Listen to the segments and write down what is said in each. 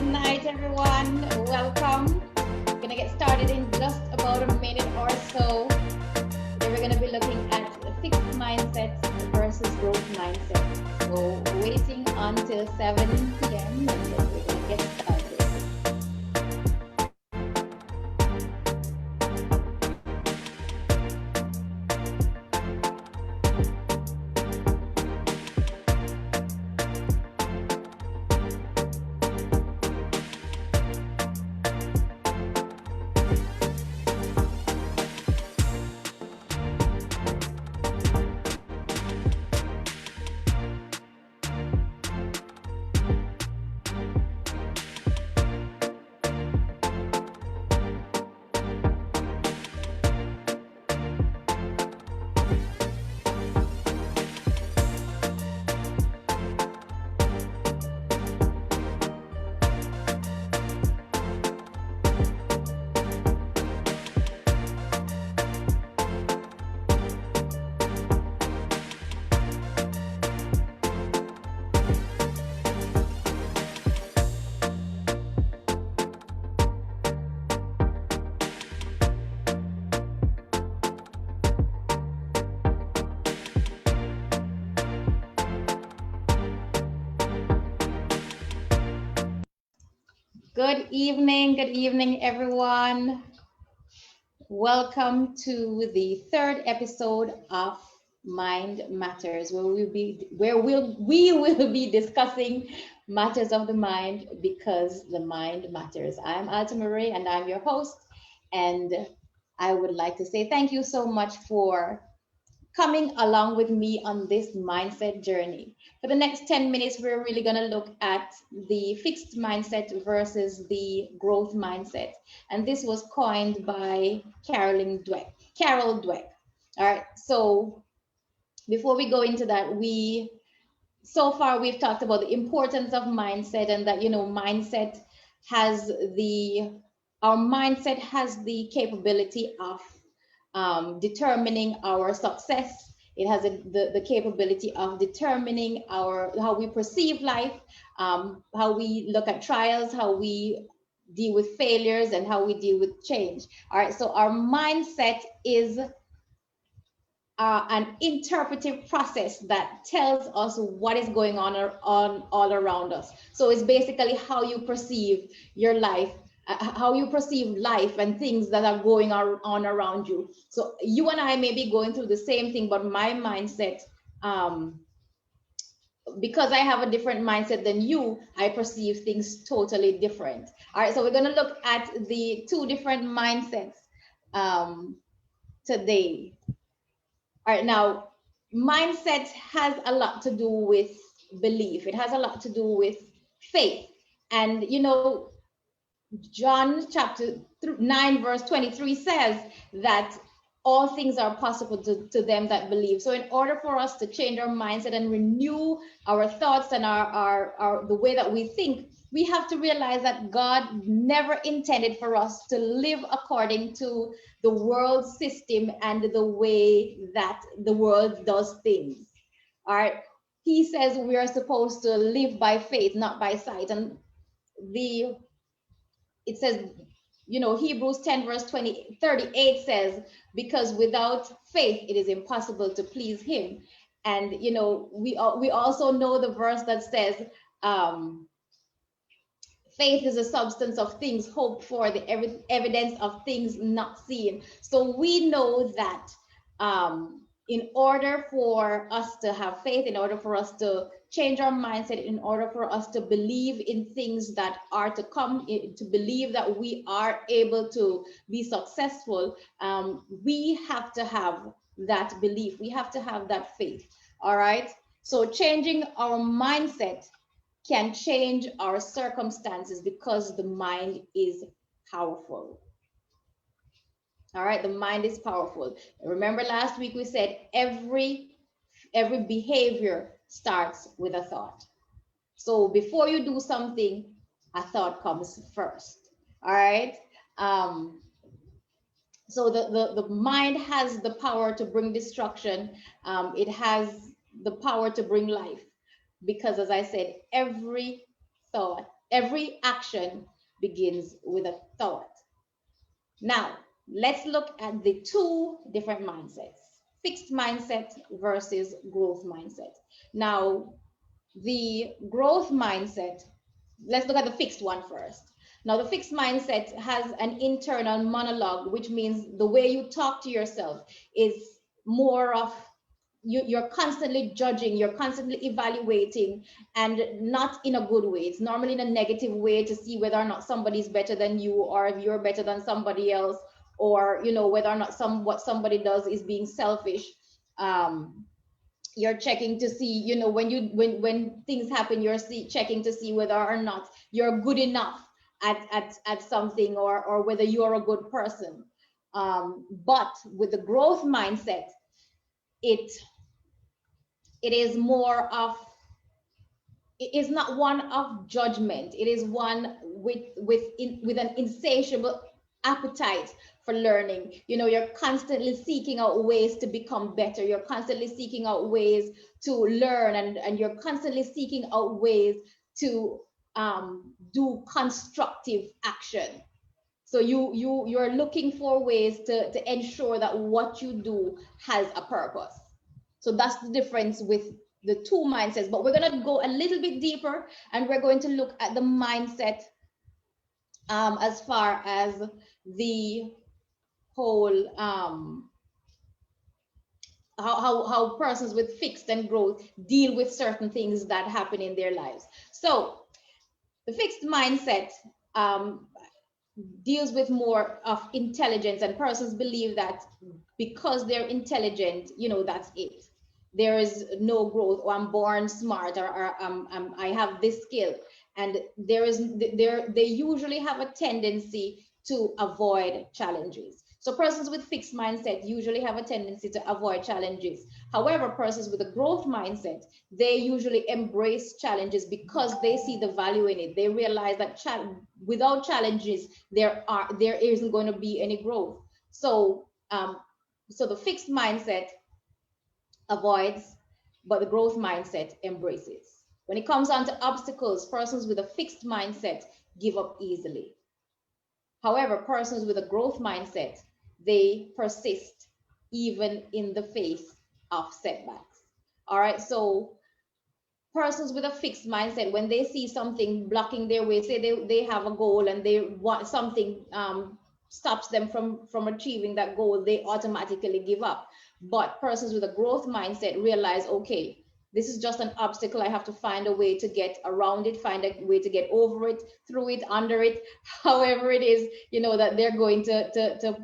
Good night, everyone. Welcome. We're gonna get started in just about a minute or so. Today we're gonna be looking at the fixed mindset versus growth mindset. So waiting until 7 p.m. and then we're gonna get started. Good evening, everyone. Welcome to the third episode of Mind Matters, where we will be discussing matters of the mind because the mind matters. I'm Alta Marie and I'm your host, and I would like to say thank you so much for coming along with me on this mindset journey. For the next 10 minutes, we're really going to look at the fixed mindset versus the growth mindset. And this was coined by Carol Dweck. All right. So before we go into that, so far we've talked about the importance of mindset and that, has the, our mindset has the capability of determining our success. It has the capability of determining how we perceive life, how we look at trials, how we deal with failures, and how we deal with change. All right, so our mindset is an interpretive process that tells us what is going on all around us. So it's basically how you perceive your life, how you perceive life and things that are going on around you. So you and I may be going through the same thing, but my mindset, because I have a different mindset than you, I perceive things totally different. All right, so we're going to look at the two different mindsets today. All right, now mindset has a lot to do with belief. It has a lot to do with faith. And John chapter 9 verse 23 says that all things are possible to them that believe. So in order for us to change our mindset and renew our thoughts and our the way that we think, we have to realize that God never intended for us to live according to the world system and the way that the world does things. All right. He says we are supposed to live by faith, not by sight. And it says, Hebrews 10 verse 38 says, because without faith, it is impossible to please him. And, we also know the verse that says, faith is a substance of things hoped for, the evidence of things not seen. So we know that in order for us to have faith, in order for us to change our mindset, in order for us to believe in things that are to come, to believe that we are able to be successful, we have to have that belief. We have to have that faith. All right. So changing our mindset can change our circumstances because the mind is powerful. All right, the mind is powerful. Remember last week we said every behavior starts with a thought. So before you do something, a thought comes first. All right. So the mind has the power to bring destruction. It has the power to bring life. Because as I said, every thought, Every action begins with a thought. Now, let's look at the two different mindsets, fixed mindset versus growth mindset. Now, the growth mindset, let's look at the fixed one first. Now, the fixed mindset has an internal monologue, which means the way you talk to yourself is more of you're constantly judging, you're constantly evaluating, and not in a good way. It's normally in a negative way to see whether or not somebody's better than you, or if you're better than somebody else, or whether or not what somebody does is being selfish. You're checking to see, when things happen, checking to see whether or not you're good enough at something, or whether you're a good person. But with the growth mindset, it it is more of, it is not one of judgment. It is one with an insatiable appetite for learning. You're constantly seeking out ways to become better. You're constantly seeking out ways to learn, and you're constantly seeking out ways to do constructive action. So you're looking for ways to ensure that what you do has a purpose. So that's the difference with the two mindsets. But we're going to go a little bit deeper, and we're going to look at the mindset as far as the whole how persons with fixed and growth deal with certain things that happen in their lives. So the fixed mindset deals with more of intelligence, and persons believe that because they're intelligent, that's it. There is no growth, or I'm born smart, or I have this skill. And they usually have a tendency to avoid challenges. So persons with fixed mindset usually have a tendency to avoid challenges. However, persons with a growth mindset, they usually embrace challenges because they see the value in it. They realize that without challenges, there isn't going to be any growth. So the fixed mindset avoids, but the growth mindset embraces. When it comes down to obstacles, persons with a fixed mindset give up easily. However, persons with a growth mindset, they persist even in the face of setbacks. All right, so persons with a fixed mindset, when they see something blocking their way, say they have a goal and they want something stops them from achieving that goal, they automatically give up. But persons with a growth mindset realize, okay, this is just an obstacle. I have to find a way to get around it, find a way to get over it, through it, under it, however it is, that they're going to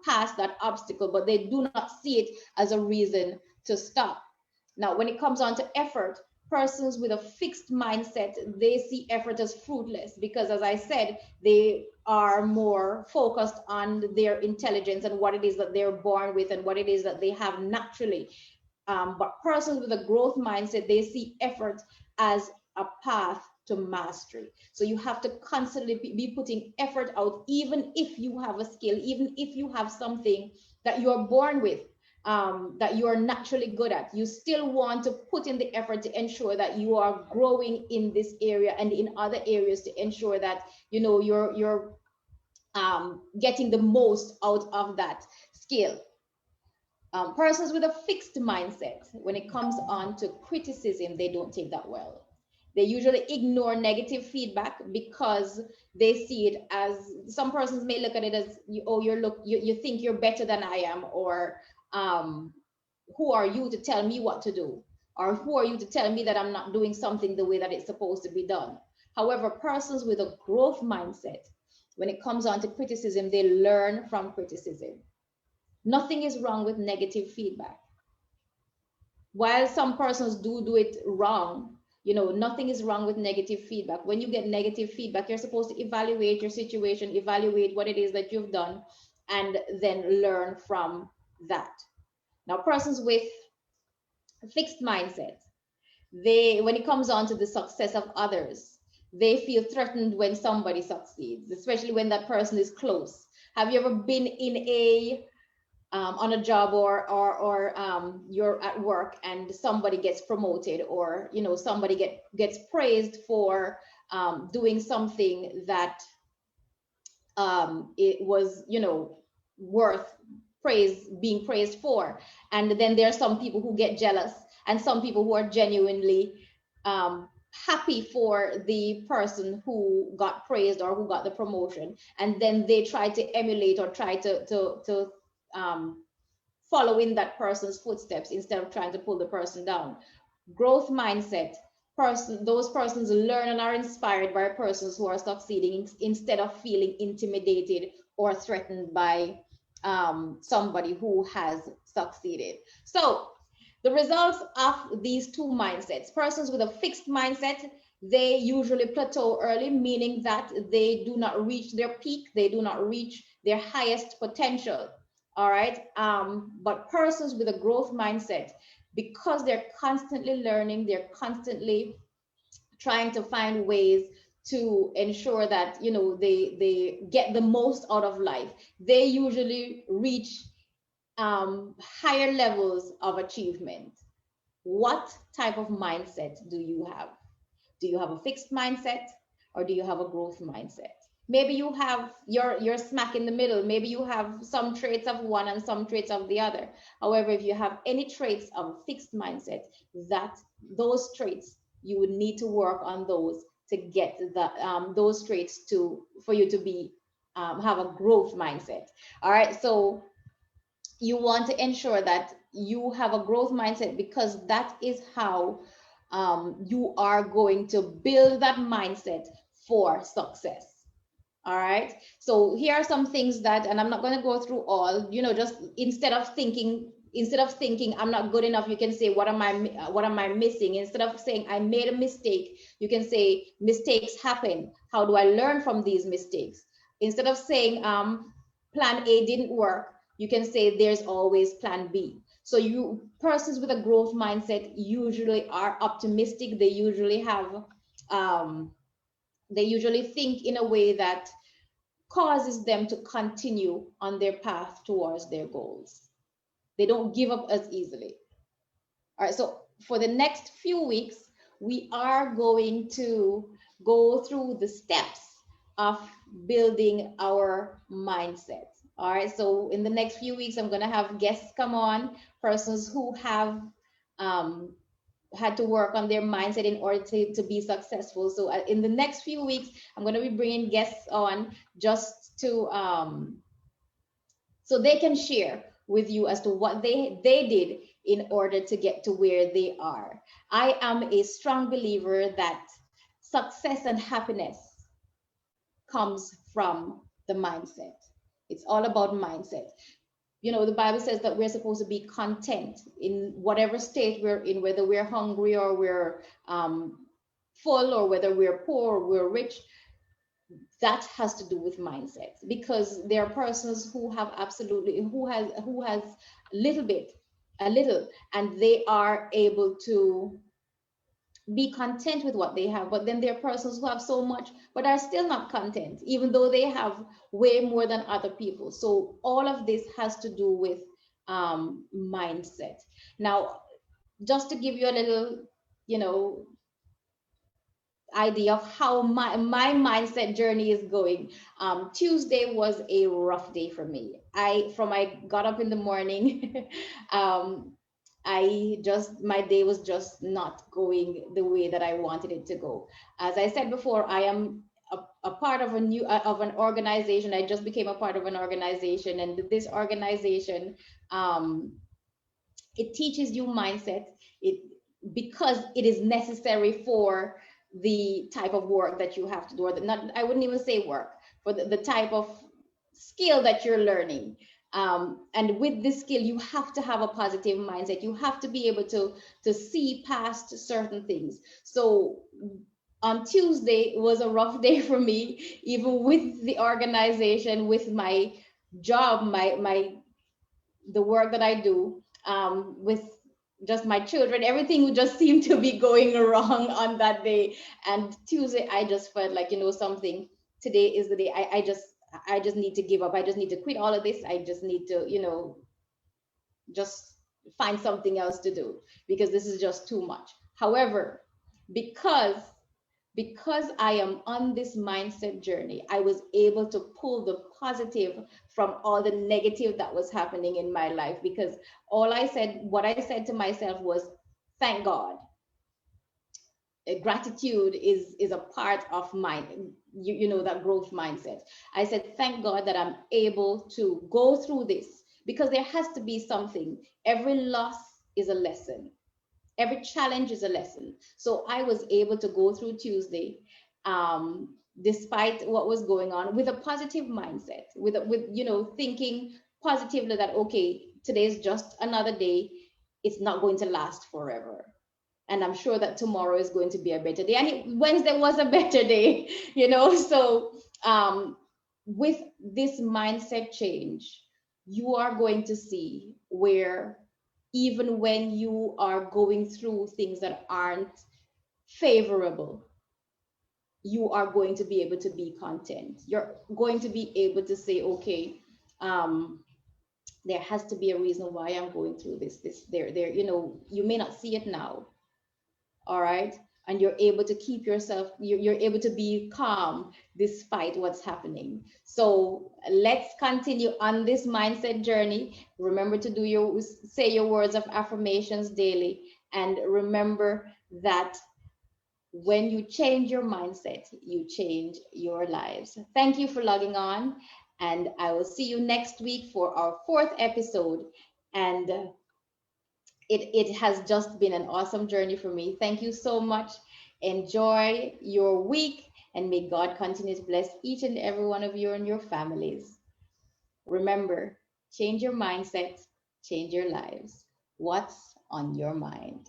pass that obstacle, but they do not see it as a reason to stop. Now, when it comes on to effort, persons with a fixed mindset, they see effort as fruitless because, as I said, they are more focused on their intelligence and what it is that they're born with and what it is that they have naturally. But persons with a growth mindset, they see effort as a path to mastery. So you have to constantly be putting effort out, even if you have a skill, even if you have something that you're born with, that you are naturally good at. You still want to put in the effort to ensure that you are growing in this area and in other areas to ensure that you're getting the most out of that skill. Persons with a fixed mindset, when it comes on to criticism, they don't take that well. They usually ignore negative feedback because they see it as, some persons may look at it as, you think you're better than I am, or who are you to tell me what to do? Or who are you to tell me that I'm not doing something the way that it's supposed to be done? However, persons with a growth mindset, when it comes on to criticism, they learn from criticism. Nothing is wrong with negative feedback. While some persons do it wrong, nothing is wrong with negative feedback. When you get negative feedback, you're supposed to evaluate your situation, evaluate what it is that you've done, and then learn from that. Now, persons with fixed mindset, when it comes on to the success of others, they feel threatened when somebody succeeds, especially when that person is close. Have you ever been on a job, or you're at work and somebody gets promoted, or somebody gets praised for doing something that it was, worth being praised for. And then there are some people who get jealous, and some people who are genuinely happy for the person who got praised or who got the promotion, and then they try to emulate or try to follow in that person's footsteps instead of trying to pull the person down. Growth mindset. Those persons learn and are inspired by persons who are succeeding instead of feeling intimidated or threatened by somebody who has succeeded. So the results of these two mindsets: persons with a fixed mindset, they usually plateau early, meaning that they do not reach their peak, they do not reach their highest potential. All right. But persons with a growth mindset, because they're constantly learning, they're constantly trying to find ways to ensure that they get the most out of life, they usually reach higher levels of achievement. What type of mindset do you have? Do you have a fixed mindset, or do you have a growth mindset? Maybe you have you're smack in the middle. Maybe you have some traits of one and some traits of the other. However, if you have any traits of a fixed mindset, that those traits, you would need to work on those to get those traits to for you to be have a growth mindset. All right, so you want to ensure that you have a growth mindset, because that is how you are going to build that mindset for success. All right. So here are some things that, and I'm not going to go through all, just instead of thinking I'm not good enough, you can say, what am I missing? Instead of saying I made a mistake, you can say mistakes happen. How do I learn from these mistakes? Instead of saying plan A didn't work, you can say there's always plan B. So persons with a growth mindset usually are optimistic. Um, they usually think in a way that causes them to continue on their path towards their goals. They don't give up as easily. All right, so for the next few weeks, we are going to go through the steps of building our mindset. All right, so in the next few weeks, I'm going to have guests come on, persons who have um, had to work on their mindset in order to be successful. So in the next few weeks, I'm going to be bringing guests on just to so they can share with you as to what they did in order to get to where they are. I am a strong believer that success and happiness comes from the mindset. It's all about mindset. The Bible says that we're supposed to be content in whatever state we're in, whether we're hungry or we're full, or whether we're poor or we're rich. That has to do with mindset, because there are persons who have absolutely who has a little, and they are able to be content with what they have. But then there are persons who have so much but are still not content, even though they have way more than other people. So all of this has to do with mindset. Now, just to give you a little, you know idea of how my mindset journey is going. Tuesday was a rough day for me. I got up in the morning. um, my day was just not going the way that I wanted it to go. As I said before, I am a part of an organization. I just became a part of an organization, and this organization, um, it teaches you mindset. It Because it is necessary for the type of work that you have to do, or not, I wouldn't even say work, for the type of skill that you're learning. And with this skill, you have to have a positive mindset. You have to be able to see past certain things. So on Tuesday was a rough day for me, even with the organization, with my job, my the work that I do, with just my children. Everything would just seem to be going wrong on that day. And Tuesday, I just felt like, something. Today is the day. I just need to give up. I just need to quit all of this. I just need to, just find something else to do, because this is just too much. However, because because I am on this mindset journey, I was able to pull the positive from all the negative that was happening in my life. Because what I said to myself was, thank God. Gratitude is a part of my, that growth mindset. I said, thank God that I'm able to go through this, because there has to be something. Every loss is a lesson. Every challenge is a lesson. So I was able to go through Tuesday, despite what was going on, with a positive mindset, with thinking positively that, okay, today's just another day. It's not going to last forever, and I'm sure that tomorrow is going to be a better day. And Wednesday was a better day, So, with this mindset change, you are going to see where, even when you are going through things that aren't favorable, you are going to be able to be content. You're going to be able to say, okay, um, there has to be a reason why I'm going through this. There. You may not see it now, all right, and you're able to keep yourself, you're able to be calm despite what's happening. So let's continue on this mindset journey. Remember to say your words of affirmations daily, and remember that when you change your mindset, you change your lives. Thank you for logging on, and I will see you next week for our fourth episode. And it has just been an awesome journey for me. Thank you so much. Enjoy your week, and may God continue to bless each and every one of you and your families. Remember, change your mindset, change your lives. What's on your mind?